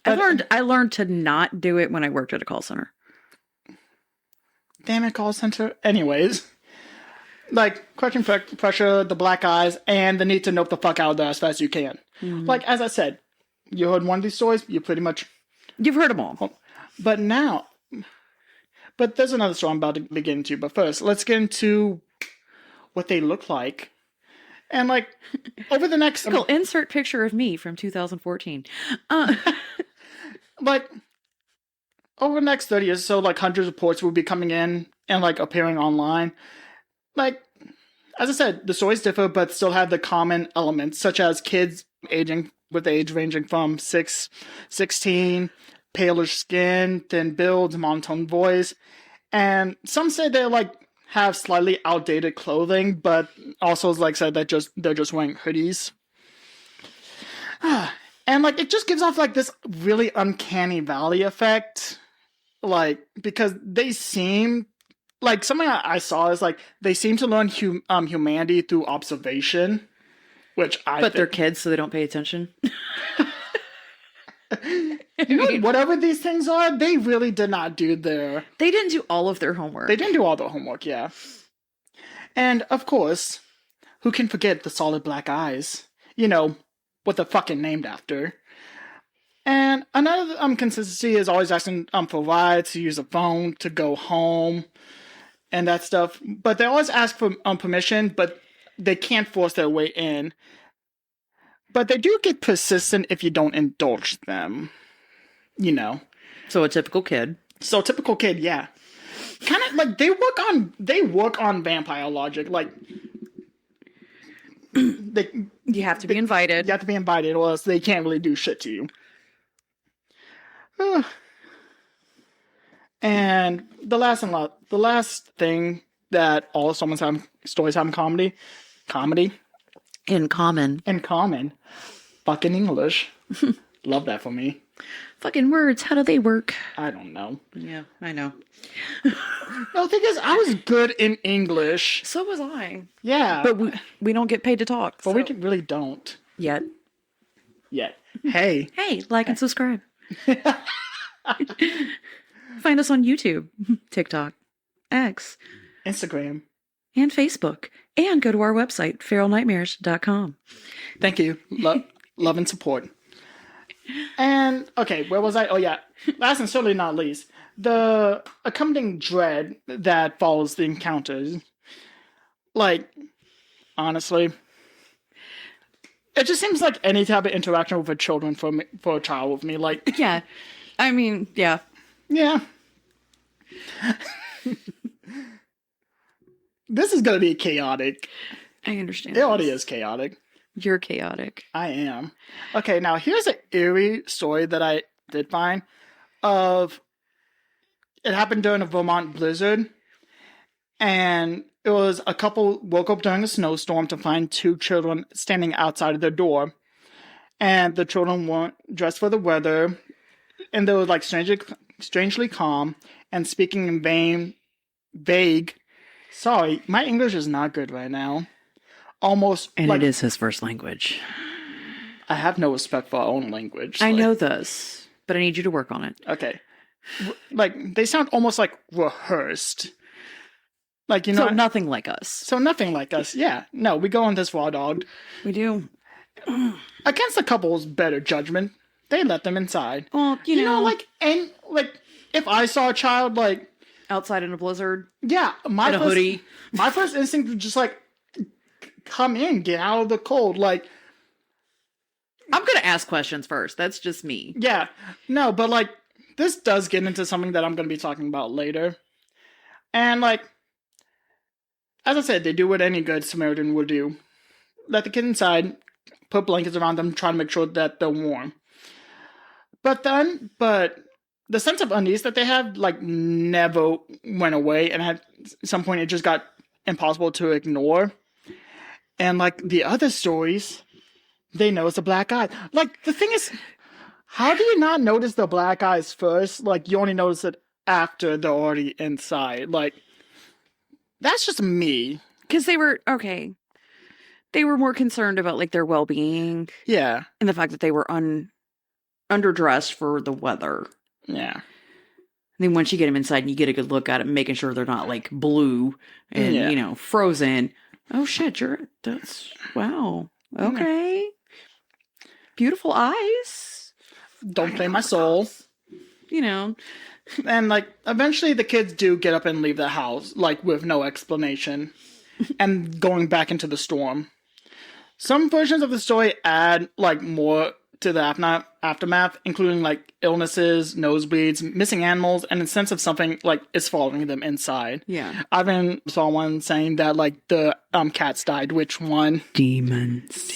I learned to not do it when I worked at a call center. Damn it, call center. Anyways. Like, crushing pressure, the black eyes, and the need to nope the fuck out of there as fast as you can. Mm-hmm. Like, as I said, you heard one of these stories, you pretty much... You've heard them all. But now... But there's another story I'm about to begin into. But first, let's get into what they look like. And, like, over the next... insert picture of me from 2014. Like, over the next 30 years or so, like, hundreds of reports will be coming in and, like, appearing online. Like, as I said, the stories differ, but still have the common elements, such as kids aging, with age ranging from 16, palish skin, thin builds, monotone voice. And some say they, like, have slightly outdated clothing, but also, like I said, that they're just wearing hoodies. And, like, it just gives off, like, this really uncanny valley effect. Like, because they seem... Like, something I saw is, like, they seem to learn humanity through observation, which But they're kids, so they don't pay attention. Whatever these things are, they really did not do their... They didn't do all of their homework. They didn't do all their homework, yeah. And, of course, who can forget the solid black eyes? You know, what they're fucking named after. And another consistency is always asking for rides, to use a phone, to go home, and that stuff. But they always ask for permission, but they can't force their way in. But they do get persistent if you don't indulge them. You know. So a typical kid. So typical kid, yeah. Kind of like they work on vampire logic. Like you have to be invited. You have to be invited, or else they can't really do shit to you. And the last thing that all stories have in common, fucking English. Love that for me. Fucking words, how do they work? I don't know. Yeah, I know. No, the thing is, I was good in English. So was I. Yeah. But we don't get paid to talk. But we really don't. Yet. Hey. Hey, like and subscribe. Find us on YouTube, TikTok, X, Instagram, and Facebook. And go to our website, feralnightmares.com. Thank you. Love and support. And, okay, where was I? Oh, yeah. Last and certainly not least, the accompanying dread that follows the encounters. Like, honestly, it just seems like any type of interaction with a child with me. Like, yeah. I mean, yeah. Yeah. This is going to be chaotic. I understand. It already is chaotic. You're chaotic. I am. Okay, now here's an eerie story that I did find of... It happened during a Vermont blizzard. And it was a couple woke up during a snowstorm to find two children standing outside of their door. And the children weren't dressed for the weather. And they were like strangely calm and speaking in vague. Sorry, my English is not good right now. Almost. And like, it is his first language. I have no respect for our own language. I know this, but I need you to work on it. Okay. Like, they sound almost like rehearsed. Like, you know. So nothing like us. So nothing like us, yeah. No, we go on this raw dog. We do. Against the couple's better judgment, they let them inside. Well, you know, like if I saw a child like outside in a blizzard, yeah, in a hoodie, my first instinct was just like, come in, get out of the cold. Like, I'm gonna ask questions first. That's just me. Yeah, no, but like this does get into something that I'm going to be talking about later. And, like, as I said, they do what any good Samaritan would do. Let the kid inside, put blankets around them, try to make sure that they're warm. But the sense of unease that they have, like, never went away. And at some point, it just got impossible to ignore. And, like, the other stories, they notice the black eye. Like, the thing is, how do you not notice the black eyes first? Like, you only notice it after they're already inside. Like, that's just me. Because they were, okay. They were more concerned about, like, their well-being. Yeah. And the fact that they were underdressed for the weather. Yeah. And then once you get them inside and you get a good look at them, making sure they're not, like, blue and, you know, frozen. Oh, shit, wow. Okay. Beautiful eyes. Don't play my soul. You know. And, like, eventually the kids do get up and leave the house, like, with no explanation. And going back into the storm. Some versions of the story add, like, more to the aftermath, including, like, illnesses, nosebleeds, missing animals, and a sense of something, like, is following them inside. Yeah. I even saw one saying that, like, the cats died. Which one? Demons.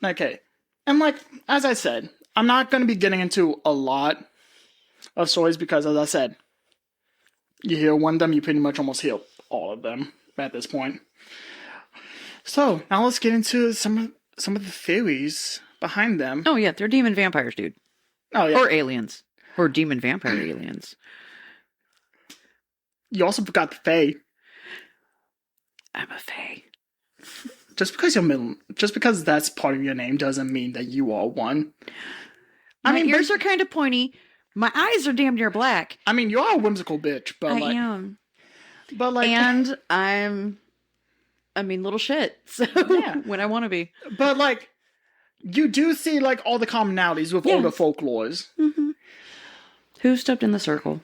Okay. And, like, as I said, I'm not going to be getting into a lot of stories because, as I said, you hear one of them, you pretty much almost hear all of them at this point. So, now let's get into some of the theories behind them. Oh, yeah, they're demon vampires, dude. Oh, yeah. Or aliens. Or demon vampire aliens. You also forgot the Fae. I'm a Fae. Just because that's part of your name doesn't mean that you are one. My ears are kind of pointy. My eyes are damn near black. I mean, you are a whimsical bitch, but I am. But like, and I'm a mean little shit. So Yeah. when I want to be. But like, you do see like all the commonalities with older folklores. Mm-hmm. Who stepped in the circle?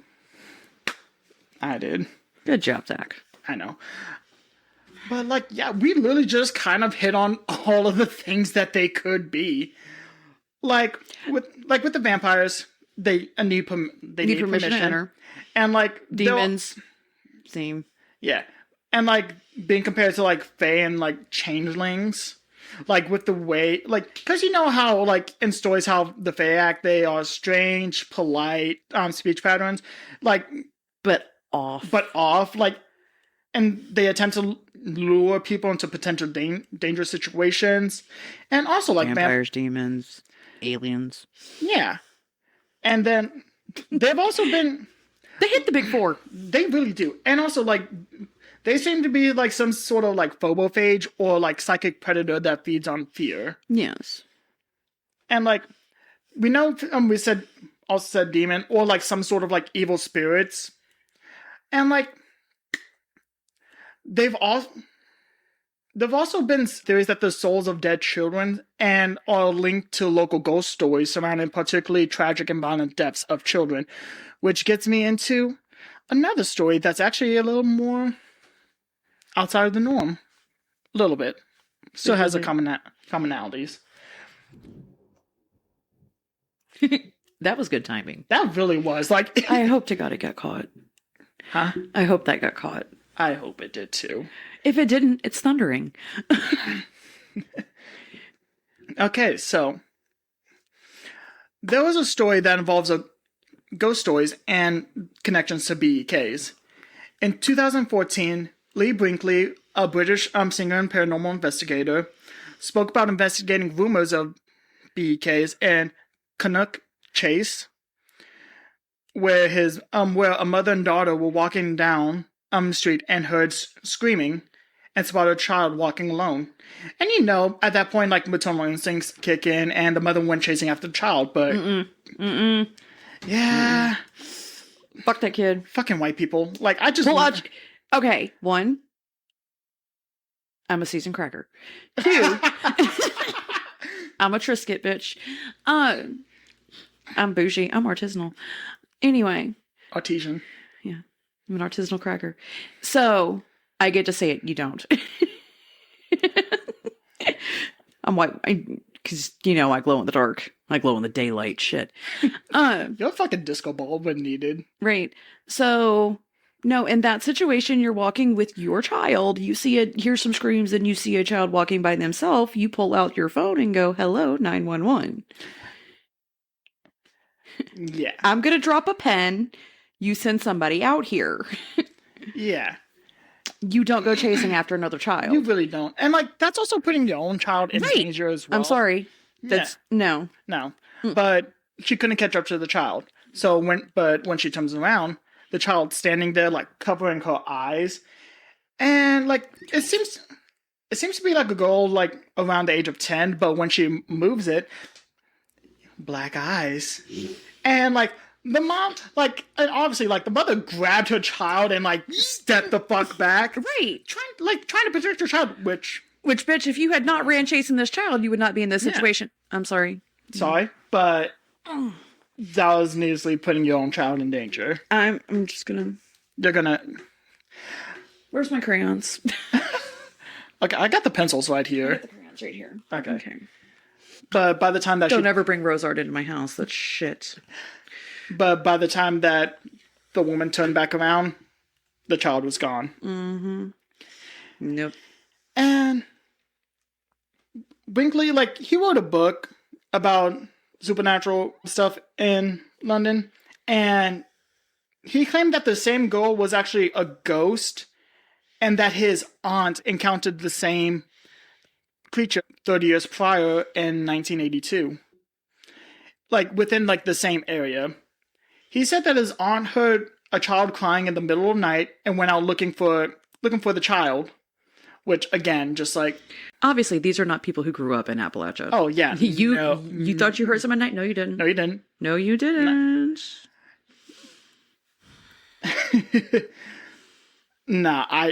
I did. Good job, Zach. I know. But like, yeah, we literally just kind of hit on all of the things that they could be. Like with the vampires, they need permission to enter. And like Demons, same. Yeah, and like being compared to like fae and like changelings, like with the way like because you know how like in stories how the fae act, they are strange, polite, speech patterns, like but off like, and they attempt to lure people into potential dangerous situations, and also like vampires, demons, aliens. Yeah, and then they've also been. They hit the big four. They really do. And also, like, they seem to be, like, some sort of, like, phobophage or, like, psychic predator that feeds on fear. Yes. And, like, we know, we also said demon, or, like, some sort of, like, evil spirits. And, like, they've also been theories that the souls of dead children and are linked to local ghost stories surrounding particularly tragic and violent deaths of children, which gets me into another story that's actually a little more outside of the norm. A little bit. Still has a commonalities. That was good timing. That really was. Like, I hope to God it got caught. Huh? I hope that got caught. I hope it did too. If it didn't, it's thundering. Okay, so there was a story that involves ghost stories and connections to BEKs. In 2014, Lee Brinkley, a British singer and paranormal investigator, spoke about investigating rumors of BEKs in Canuck Chase, where a mother and daughter were walking down the street and heard screaming and spotted a child walking alone. And you know, at that point, like, maternal instincts kick in and the mother went chasing after the child, but yeah. Fuck that kid. Fucking white people. Like, I just okay, one, I'm a seasoned cracker. Two, I'm a Triscuit bitch. I'm bougie. I'm artisanal. Anyway. Artesian. Yeah. I'm an artisanal cracker. So, I get to say it. You don't. I'm white. because, I glow in the dark. I glow in the daylight, shit. You're a fucking disco ball when needed. Right. So, no, in that situation, you're walking with your child. You hear some screams, and you see a child walking by themselves. You pull out your phone and go, hello, 911. Yeah. I'm going to drop a pen. You send somebody out here. Yeah. You don't go chasing after another child. You really don't. And, that's also putting your own child in danger as well. I'm sorry. That's, no. No. But she couldn't catch up to the child. So when she turns around, the child's standing there, covering her eyes. And, it seems to be a girl, around the age of 10, but when she moves it, black eyes. And, the mom, and obviously, the mother grabbed her child and, stepped the fuck back. Right. Trying to protect her child, which, bitch, if you had not ran chasing this child, you would not be in this situation. I'm sorry. Sorry, but that was needlessly putting your own child in danger. I'm just gonna... They're gonna... Where's my crayons? Okay, I got the pencils right here. I got the crayons right here. Okay. But by the time that Don't ever bring rose art into my house. That's shit. But by the time that the woman turned back around, the child was gone. Mm-hmm. Nope. And Brinkley, he wrote a book about supernatural stuff in London, and he claimed that the same girl was actually a ghost, and that his aunt encountered the same creature 30 years prior in 1982. Within, the same area. He said that his aunt heard a child crying in the middle of the night and went out looking for the child. Which, again, just Obviously, these are not people who grew up in Appalachia. Oh, yeah. You thought you heard someone at night? No, you didn't. No, you didn't. No, you didn't. Nah,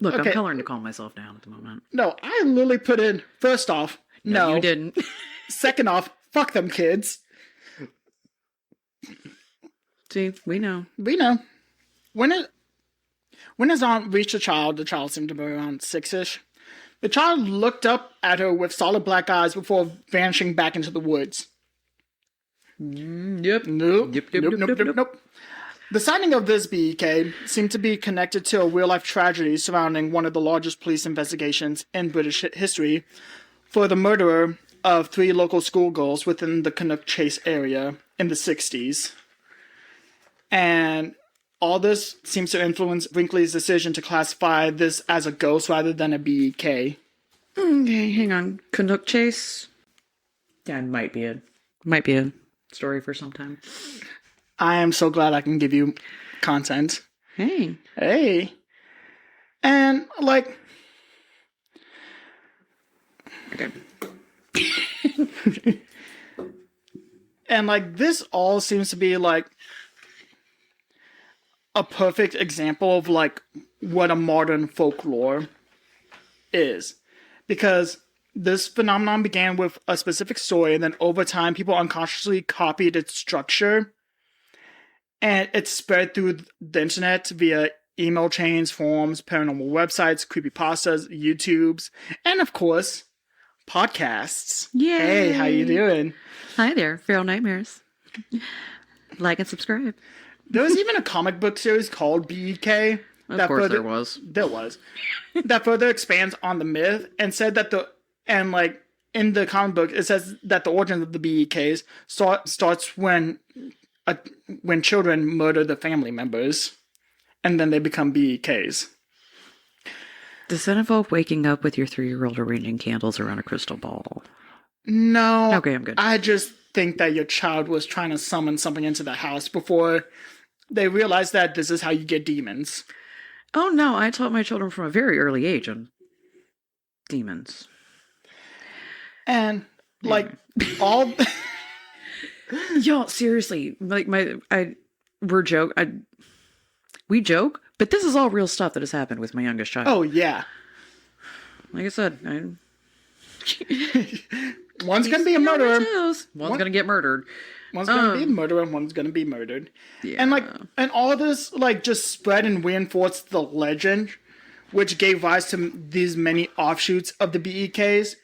Look, okay. I'm coloring to calm myself down at the moment. No, I literally put in, first off, no. You didn't. Second off, fuck them kids. See, we know. We know. When his aunt reached the child seemed to be around 6-ish. The child looked up at her with solid black eyes before vanishing back into the woods. Yep. Nope. The sighting of this BEK seemed to be connected to a real-life tragedy surrounding one of the largest police investigations in British history for the murder of 3 local schoolgirls within the Canuck Chase area in the 60s. And all this seems to influence Brinkley's decision to classify this as a ghost rather than a BEK. Okay, hang on. Canuck Chase? Yeah, it might be a story for some time. I am so glad I can give you content. Hey. And, Okay. and, this all seems to be, a perfect example of, what a modern folklore is. Because this phenomenon began with a specific story, and then over time, people unconsciously copied its structure. And it spread through the internet via email chains, forums, paranormal websites, creepypastas, YouTubes, and of course, podcasts. Yay! Hey, how you doing? Hi there, Feral Nightmares. Like and subscribe. There was even a comic book series called BEK. Of course there was. There was. That further expands on the myth and said that in the comic book, it says that the origin of the BEKs starts when children murder the family members, and then they become BEKs. Does that involve waking up with your 3-year-old arranging candles around a crystal ball? No. Okay, I'm good. I just think that your child was trying to summon something into the house before they realized that this is how you get demons. Oh no, I taught my children from a very early age on demons. And, all... Y'all, seriously, we joke, but this is all real stuff that has happened with my youngest child. Oh, yeah. Like I said, one's going to be a murderer. One's going to get murdered. One's going to be a murderer and one's going to be murdered. Yeah. And all this, just spread and reinforced the legend, which gave rise to these many offshoots of the BEKs,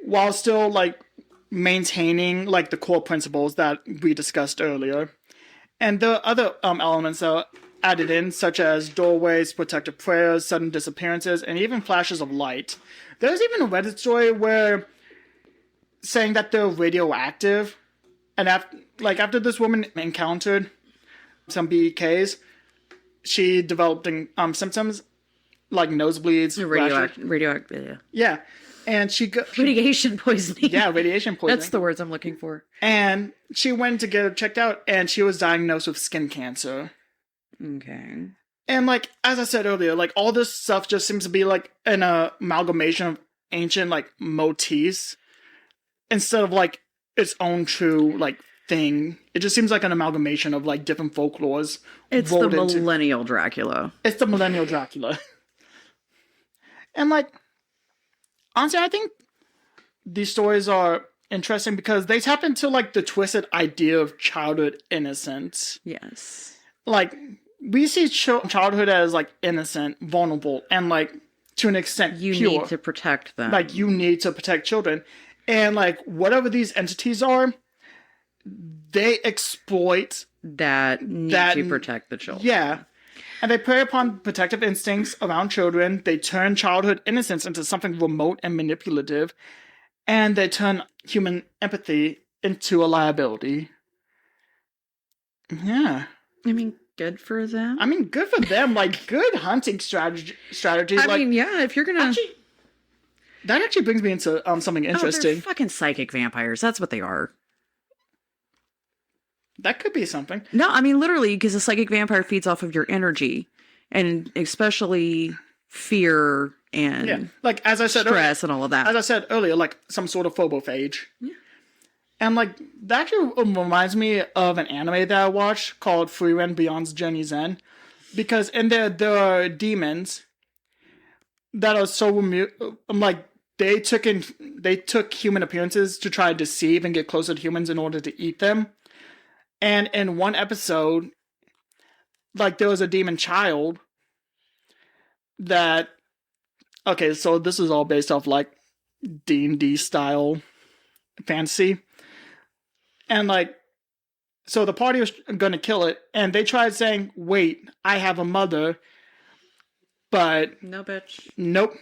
while still, maintaining like the core principles that we discussed earlier. And there are other elements that are added in, such as doorways, protective prayers, sudden disappearances, and even flashes of light. There's even a Reddit story where saying that they're radioactive, and after this woman encountered some BEKs, she developed symptoms like nosebleeds, Radioactive. yeah, and she Radiation poisoning. Yeah, radiation poisoning. That's the words I'm looking for. And she went to get it checked out, and she was diagnosed with skin cancer. Okay. And like as I said earlier, like all this stuff just seems to be like an amalgamation of ancient like motifs instead of like its own true like thing. It just seems like an amalgamation of like different folklores. It's the millennial Dracula. It's the millennial Dracula. And like honestly, I think these stories are interesting because they tap into like the twisted idea of childhood innocence. Yes. Like we see childhood as like innocent, vulnerable, and like to an extent you pure. need to protect them. Like you need to protect children. And like whatever these entities are, they exploit that need to protect the children. Yeah. And they prey upon protective instincts around children. They turn childhood innocence into something remote and manipulative. And they turn human empathy into a liability. Yeah. I mean, good for them. I mean, good for them. Like, good hunting strategies. I mean, yeah, if you're gonna... That actually brings me into something interesting. They're fucking psychic vampires. That's what they are. That could be something. No, I mean, literally, because a psychic vampire feeds off of your energy. And especially fear and like as I said stress and all of that. As I said earlier, like some sort of phobophage. Yeah. And like that actually reminds me of an anime that I watched called Frieren Beyond's Journey Zen. Because in there are demons that are so removed. Like they took human appearances to try to deceive and get closer to humans in order to eat them. And in one episode, like there was a demon child that, okay, so this is all based off like D&D style fantasy. And like, so the party was going to kill it, and they tried saying, wait, I have a mother, but... No, bitch. Nope.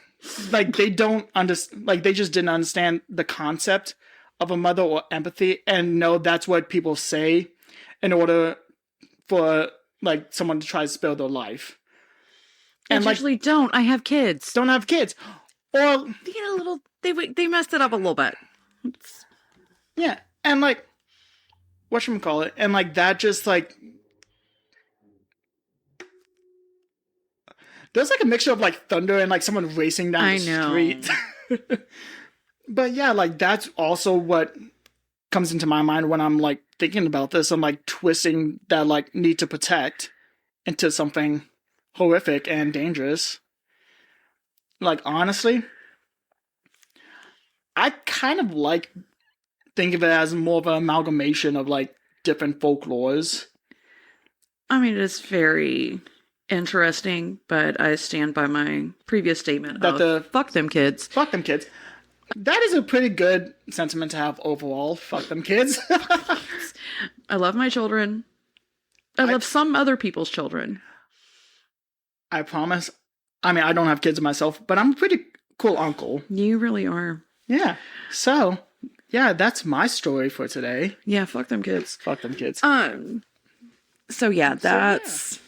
Like, they don't understand, like, they just didn't understand the concept of a mother or empathy, and no, that's what people say in order for, like, someone to try to spare their life. And like, usually don't. I have kids. Don't have kids. Or... They get a little... They messed it up a little bit. Yeah, and like... Whatchamacallit? And like, that just like... There's like a mixture of like thunder and like someone racing down the street. But yeah, like that's also what comes into my mind when I'm like thinking about this. I'm like twisting that like need to protect into something horrific and dangerous. Like honestly, I kind of like think of it as more of an amalgamation of like different folklores. I mean, it's very interesting, but I stand by my previous statement that fuck them kids. Fuck them kids. That is a pretty good sentiment to have overall. Fuck them kids. I love my children. I love some other people's children. I promise. I mean, I don't have kids myself, but I'm a pretty cool uncle. You really are. Yeah. So, yeah, that's my story for today. Yeah, fuck them kids. Fuck them kids. So yeah, that's...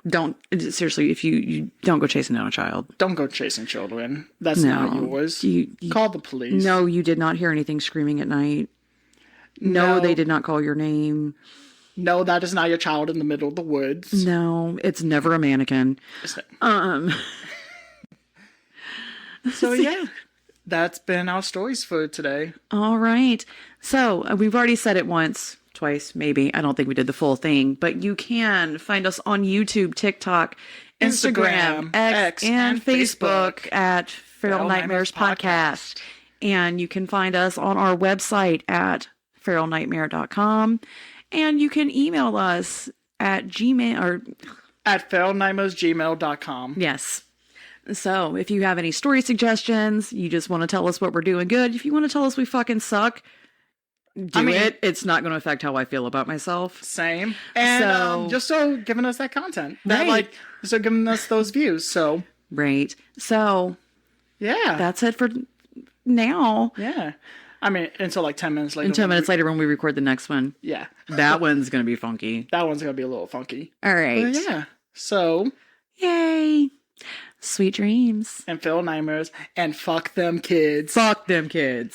Don't, seriously, if you don't go chasing down a child. Don't go chasing children. That's not yours. You call the police. No, you did not hear anything screaming at night. No, they did not call your name. No, that is not your child in the middle of the woods. No, it's never a mannequin. So yeah, that's been our stories for today. All right. So we've already said it once, twice, maybe. I don't think we did the full thing, but you can find us on YouTube, TikTok, Instagram, X and Facebook at Feral Nightmares Podcast. And you can find us on our website at feralnightmare.com. And you can email us at Gmail or at feralnightmaresgmail.com. Yes. So if you have any story suggestions, you just want to tell us what we're doing good. If you want to tell us we fucking suck, do it. It's not going to affect how I feel about myself. Same. And So- just so giving us that content. That Right. like so giving us those views. So Right. So yeah. that's it for now. Yeah. I mean, until like 10 minutes later. And 10 minutes later when we record the next one. Yeah. That one's going to be funky. That one's going to be a little funky. All right. But yeah. So, Yay. Sweet dreams. and Phil Nightmares, and fuck them kids. Fuck them kids.